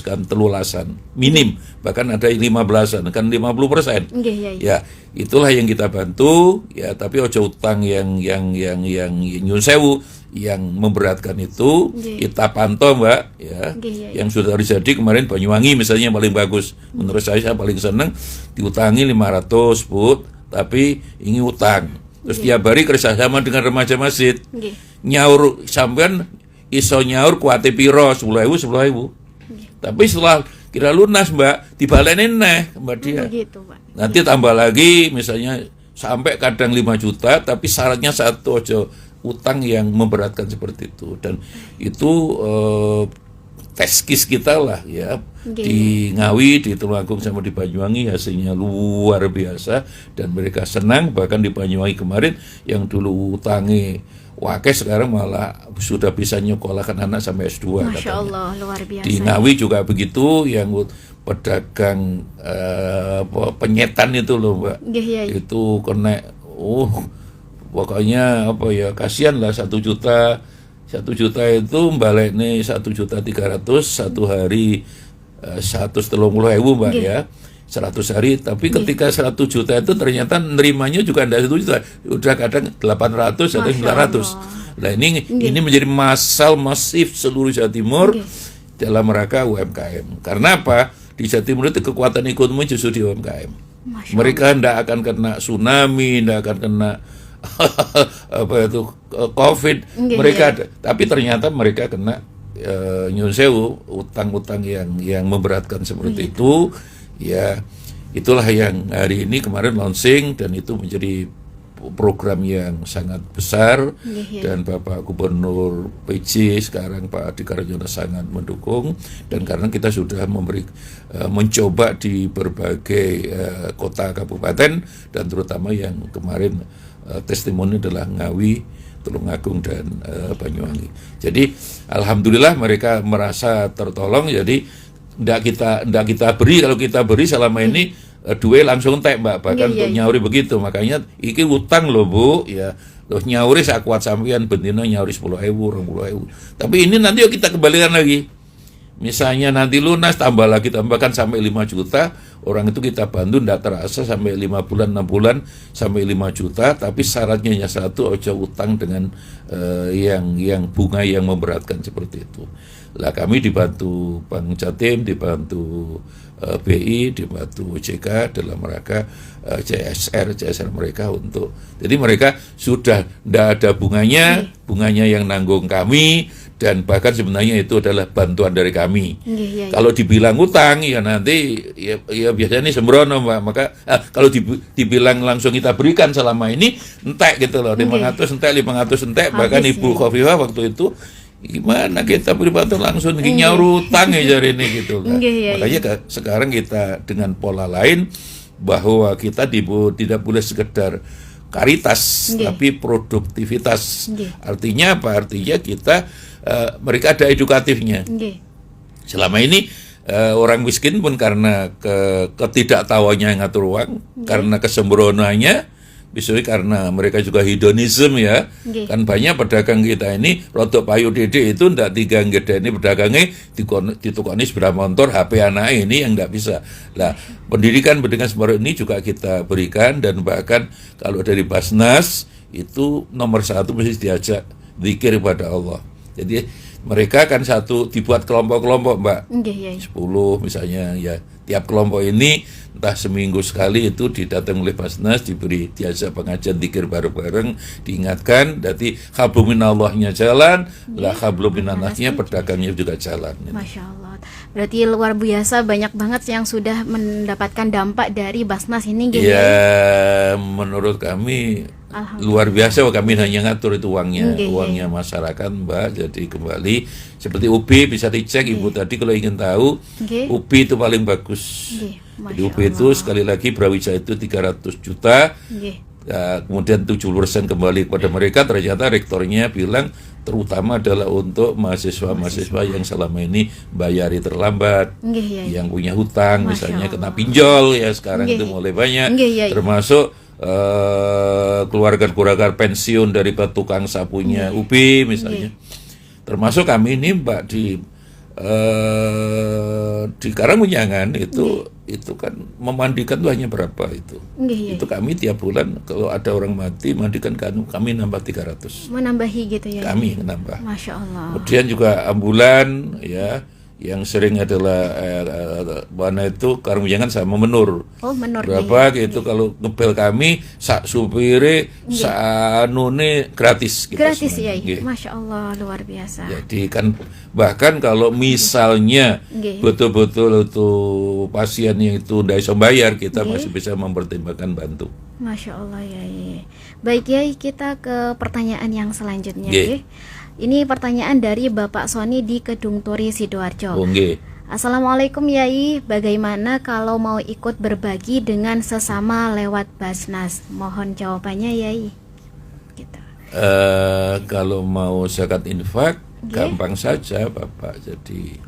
kan telulasan minim, bahkan ada 15-an kan 50%. Ya, itulah yang kita bantu ya, tapi ojo utang yang nyun sewu yang memberatkan itu kita pantau Mbak ya. Yang sudah terjadi kemarin Banyuwangi misalnya yang paling bagus menurut saya paling senang diutangi 500 Bu, tapi ini utang. Terus tiap hari kerjasama dengan remaja masjid. Nyaur sampean iso nyaur kuate piro 10.000. Tapi setelah kira lunas Mbak dibaleni neh Mbak dia. Nanti tambah lagi misalnya sampai kadang 5 juta tapi syaratnya satu aja utang yang memberatkan seperti itu, dan itu teskis kita lah ya di Ngawi, di Tulungagung sama di Banyuwangi hasilnya luar biasa dan mereka senang. Bahkan di Banyuwangi kemarin yang dulu utangi wakes sekarang malah sudah bisa nyekolahkan anak sampai S2. Masya Allah, luar biasa. Di Ngawi juga begitu, yang pedagang penyetan itu loh Mbak, itu kena pokoknya apa ya, kasihan lah 1 juta itu balik nih 1.300.000 satu hari 130.000 Mbak ya 100 hari, tapi ketika 100 juta itu ternyata nerimanya juga tidak 1 juta, udah kadang 800 atau 900. Nah ini menjadi masif seluruh Jawa Timur dalam rangka UMKM. Karena apa? Di Jawa Timur itu kekuatan ekonomi justru di UMKM. Mereka tidak akan kena tsunami, tidak akan kena apa itu COVID, mereka ada, tapi ternyata mereka kena nyun sewu utang-utang yang memberatkan seperti itu ya. Itulah yang hari ini kemarin launching, dan itu menjadi program yang sangat besar dan Bapak Gubernur PJ sekarang Pak Adi Karyono sangat mendukung, dan karena kita sudah mencoba di berbagai kota kabupaten dan terutama yang kemarin testimoni adalah Ngawi, Tulungagung dan Banyuwangi. Jadi alhamdulillah mereka merasa tertolong. Jadi ndak kita beri, kalau kita beri selama ini duwe langsung entek Mbak, bahkan untuk nyauri begitu. Makanya iki utang loh Bu ya. Loh nyauri sak kuat sampean bendina nyauri 10.000, 20.000. Tapi ini nanti kita kembalikan lagi. Misalnya nanti lunas tambahkan sampai 5 juta, orang itu kita bantu tidak terasa sampai 5 bulan, 6 bulan sampai 5 juta, tapi syaratnya hanya satu, ojo utang dengan yang bunga yang memberatkan seperti itu. Lah kami dibantu Bank Jatim, dibantu BI, dibantu OJK dalam rangka CSR mereka untuk, jadi mereka sudah tidak ada bunganya yang nanggung kami. Dan bahkan sebenarnya itu adalah bantuan dari kami. Kalau dibilang utang, ya nanti ya biasanya ini sembrono Mbak. Maka kalau dibilang langsung kita berikan selama ini, entek gitu loh, 500 entek. Bahkan Ibu Khofifah waktu itu, gimana kita beri bantuan langsung nyaur utang ya jari ini gitu lah. Makanya sekarang kita dengan pola lain, bahwa kita tidak boleh sekedar karitas, tapi produktivitas. Artinya apa? Artinya kita mereka ada edukatifnya. Selama ini orang miskin pun karena ketidaktahuannya yang ngatur uang, karena kesembronoannya, misalnya karena mereka juga hedonisme ya. Kan banyak pedagang kita ini rodok payu dede itu ndak tiga gede ini pedagangnya ditukani sepeda motor, HP anak ini yang ndak bisa. Lah pendidikan sembrono ini juga kita berikan, dan bahkan kalau dari Basnas itu nomor 1 mesti diajak zikir kepada Allah. Jadi mereka kan dibuat kelompok-kelompok, Mbak. Nggih, Yai. 10 misalnya, ya tiap kelompok ini entah seminggu sekali itu didatang oleh Basnas, diberi diajak pengajian dzikir bareng-bareng, diingatkan, jadi hablum minallahnya jalan, lah hablum minannasnya pedagangnya juga jalan. Masya Allah. Berarti luar biasa, banyak banget yang sudah mendapatkan dampak dari Basnas ini, nggih, Yai. Ya, menurut kami luar biasa. Kami hanya ngatur itu uangnya masyarakat, Mbak. Jadi kembali seperti UBI bisa dicek, Ibu tadi kalau ingin tahu, UBI itu paling bagus. Jadi UBI itu sekali lagi Brawijaya itu 300 juta. Ya, kemudian 70% kembali kepada mereka. Ternyata rektornya bilang terutama adalah untuk mahasiswa-mahasiswa yang selama ini bayari terlambat, yang punya hutang, misalnya kena pinjol ya sekarang itu mulai banyak, termasuk keluarga-keluarga pensiun dari tukang sapunya UBI misalnya. Termasuk kami ini, Mbak, di Karangmunyangan itu kan memandikan tuh hanya berapa itu. Itu kami tiap bulan kalau ada orang mati mandikan kami nambah 300. Menambahi gitu ya. Kami nambah. Masya Allah. Kemudian juga ambulan ya, yang sering adalah mana itu Karangmunyangan sama Menur. Oh, Menur. Berapa gitu kalau ngebel kami sak supire sak anune gratis gitu. Gratis ya. Masya Allah, luar biasa. Jadi kan bahkan kalau misalnya betul-betul itu pasiennya itu tidak bisa bayar, kita masih bisa mempertimbangkan bantu. Masya Allah ya. Baik Yai, kita ke pertanyaan yang selanjutnya. Ini pertanyaan dari Bapak Sony di Kedung Turi, Sidoarjo. Assalamualaikum Yai, bagaimana kalau mau ikut berbagi dengan sesama lewat Basnas? Mohon jawabannya Yai. Gitu. Kalau mau zakat infak, gampang saja Bapak. Jadi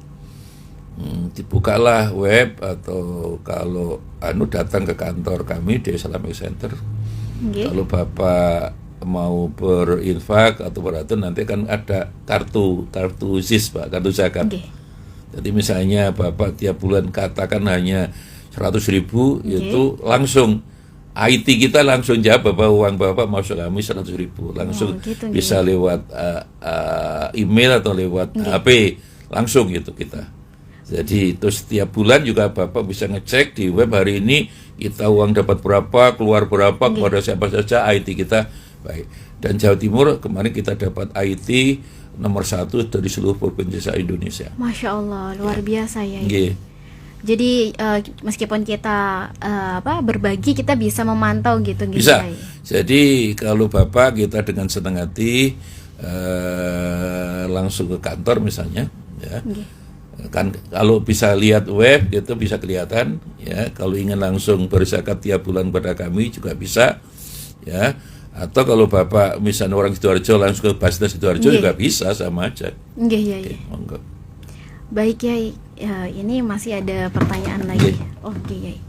dibukalah web atau kalau datang ke kantor kami di Islamic Center. Kalau Bapak mau berinfak atau beratur, nanti kan ada kartu ZIS, Pak, kartu zakat. Jadi misalnya Bapak tiap bulan katakan hanya 100.000, itu langsung IT kita langsung jawab Bapak, uang Bapak masuk kami 100.000, langsung bisa lewat email atau lewat HP, langsung gitu kita. Jadi itu setiap bulan juga Bapak bisa ngecek di web, hari ini kita uang dapat berapa, keluar berapa, kepada siapa saja, IT kita baik. Dan Jawa Timur kemarin kita dapat IT nomor 1 dari seluruh provinsi Indonesia. Masya Allah, luar biasa ya. Jadi meskipun kita berbagi, kita bisa memantau gitu. Bisa. Jadi kalau Bapak kita dengan senang hati langsung ke kantor misalnya, ya. Kan kalau bisa lihat web gitu bisa kelihatan, ya. Kalau ingin langsung berzakat tiap bulan pada kami juga bisa, ya. Atau kalau Bapak misalnya orang Sidoarjo langsung ke Basnas Sidoarjo juga bisa, sama aja. Monggo. Baik Yai, ini masih ada pertanyaan lagi. Oke Yai.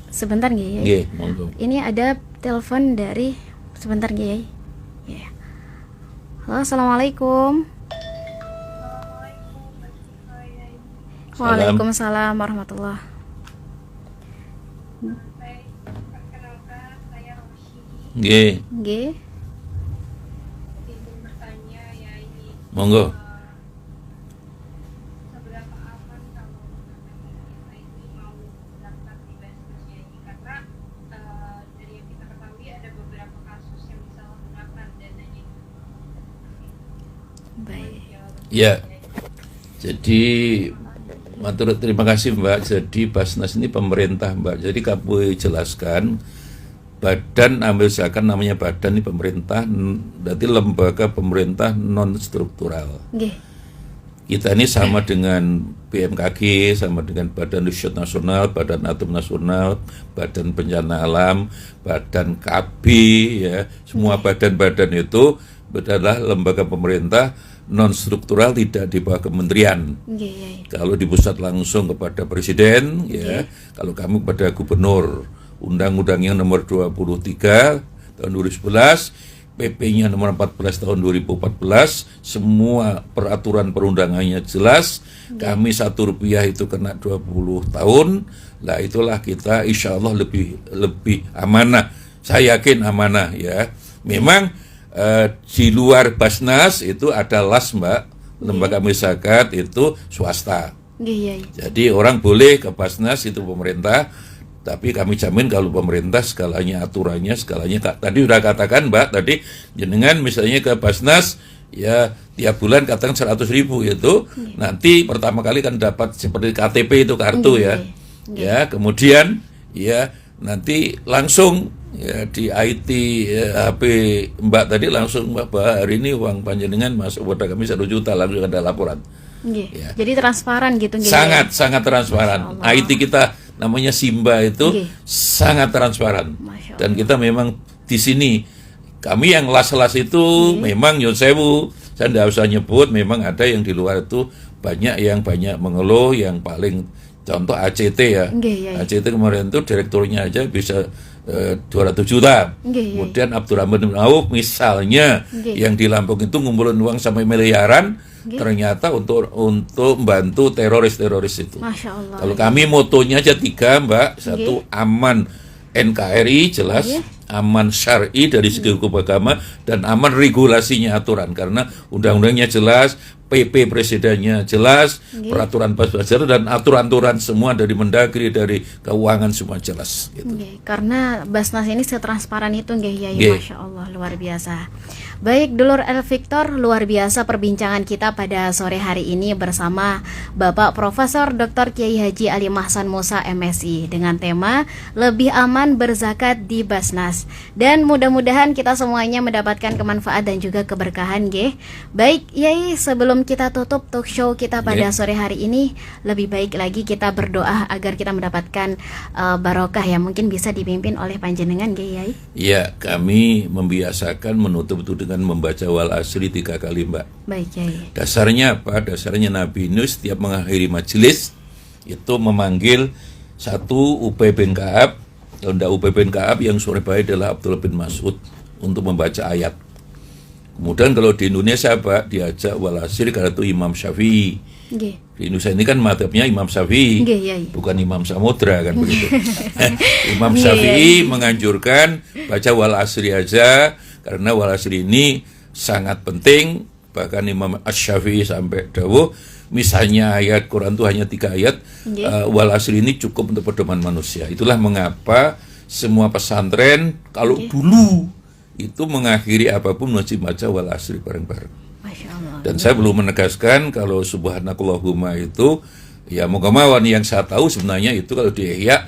Sebentar Yai. Monggo. Ini ada telepon dari sebentar Yai. Halo, assalamualaikum. Waalaikumsalam warahmatullahi. Izin bertanya ya, ini monggo. seberapa aman kalau kita ini mau daftar di Basnas ya ini, karena dari yang kita ketahui ada beberapa kasus yang disalahgunakan dananya. Baik. Ya. Jadi matur terima kasih Mbak. Jadi Basnas ini pemerintah Mbak. Jadi kami jelaskan, badan ambil zakat namanya badan ini pemerintah, berarti lembaga pemerintah non struktural. Kita ini sama dengan BMKG, sama dengan Badan Riset Nasional, Badan Atom Nasional, Badan Bencana Alam, Badan KB, ya, semua badan-badan itu adalah lembaga pemerintah non struktural, tidak di bawah kementerian. Kalau di pusat langsung kepada presiden, ya. Kalau kami kepada gubernur. Undang-undangnya nomor 23 tahun 2011, PP-nya nomor 14 tahun 2014, semua peraturan perundangannya jelas. Kami Rp1 itu kena 20 tahun. Lah itulah kita insya Allah lebih amanah. Saya yakin amanah, ya. Memang Di luar Basnas itu ada LAS, Mbak, lembaga zakat itu swasta. Nggih, iya. Jadi orang boleh ke Basnas itu pemerintah, tapi kami jamin kalau pemerintah skalanya, aturannya, skalanya tadi udah katakan Mbak tadi, jenengan misalnya ke Basnas ya tiap bulan katakan 100.000 itu, nanti pertama kali kan dapat seperti KTP itu kartu ya. Ya, kemudian ya nanti langsung ya di IT HP Mbak tadi langsung Mbak hari ini uang panjenengan masuk pada kami 1 juta, langsung ada laporan. Ya. Jadi transparan gitu nggih. Sangat transparan. IT kita namanya Simba itu sangat transparan. Dan kita memang di sini kami yang las-las itu memang Nyun Sewu, saya tidak usah nyebut, memang ada yang di luar itu banyak mengeluh, yang paling contoh ACT ya. ACT kemarin itu direkturnya aja bisa 200 juta. Kemudian Abdurrahman bin Auf misalnya yang di Lampung itu ngumpulin uang sampai miliaran, ternyata untuk membantu teroris itu. Masya Allah. Kalau kami motonya aja 3 Mbak, satu aman NKRI jelas, aman syar'i dari segi hukum agama, dan aman regulasinya aturan karena undang-undangnya jelas, PP presidennya jelas, peraturan pasar dan aturan-aturan semua dari Mendagri, dari keuangan semua jelas. Gitu. Karena Basnas ini setransparan itu nggih Yai, Masya Allah, luar biasa. Baik, Dulur El Victor, luar biasa perbincangan kita pada sore hari ini bersama Bapak Profesor Dr. Kiai Haji Ali Mahsan Musa MSI dengan tema Lebih Aman Berzakat di Basnas. Dan mudah-mudahan kita semuanya mendapatkan kemanfaat dan juga keberkahan nggih. Baik, Yai, sebelum kita tutup talk show kita pada sore hari ini, lebih baik lagi kita berdoa agar kita mendapatkan barokah yang mungkin bisa dipimpin oleh panjenengan nggih Yai. Iya, kami membiasakan menutup itu dengan membaca wal asri 3 kali Mbak. Baik Yai. Dasarnya apa? Dasarnya Nabi Nuh setiap mengakhiri majelis itu memanggil satu Ubay bin Ka'ab, kalau tidak Ubay bin Ka'ab yang sore baik adalah Abdullah bin Mas'ud untuk membaca ayat. Kemudian kalau di Indonesia Pak diajak wal asri karena itu Imam Syafi'i. Di Indonesia ini kan madhabnya Imam Syafi'i, bukan Imam Samudra kan begitu. Imam Syafi'i menganjurkan baca wal asri aja karena wal asri ini sangat penting. Bahkan Imam Asy-Syafi'i sampai dawuh misalnya ayat Quran itu hanya 3 ayat, wal asri ini cukup untuk pedoman manusia. Itulah mengapa semua pesantren kalau dulu itu mengakhiri apapun wajib baca wal asri bareng-bareng. Dan saya belum menegaskan kalau subhanakallahumma itu ya moga-moga yang saya tahu sebenarnya itu kalau di Ihya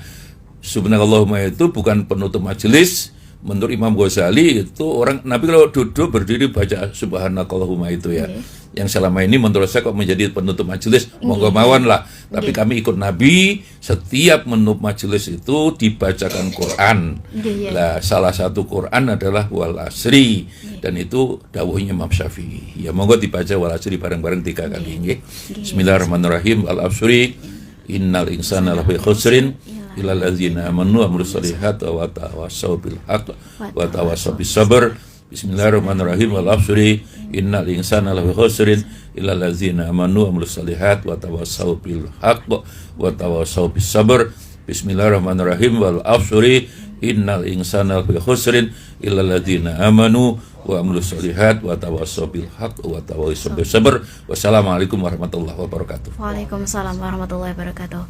subhanakallahumma itu bukan penutup majelis. Menurut Imam Ghazali itu orang Nabi kalau duduk berdiri baca subhanakallahumma itu ya. Yang selama ini menurut saya kok menjadi penutup majelis, monggo mawon lah. Tapi kami ikut Nabi, setiap menutup majelis itu dibacakan Quran. Lah salah satu Quran adalah wal asri dan itu dawuhnya Imam Syafi'i. Ya monggo dibaca wal asri bareng-bareng 3 kali nggih. Bismillahirrahmanirrahim. Al asri innal insana lafi khusrin illal ladzina amanu wa amilus shalihat wa tawassaw bil haqq wa tawassaw bis sabr. Bismillahirrahmanirrahim. Wal asri innal insana lafi khusrin illal ladzina amanu wa amilus shalihat wa tawassaw bil haqq wa tawassaw bis sabr. Bismillahirrahmanirrahim. Wal asri innal insana lafi khusrin illal ladzina amanu wa amilus shalihat wa tawassaw bil haqq wa tawassaw bis sabr. Wassalamualaikum warahmatullahi wabarakatuh. Waalaikumsalam warahmatullahi wabarakatuh.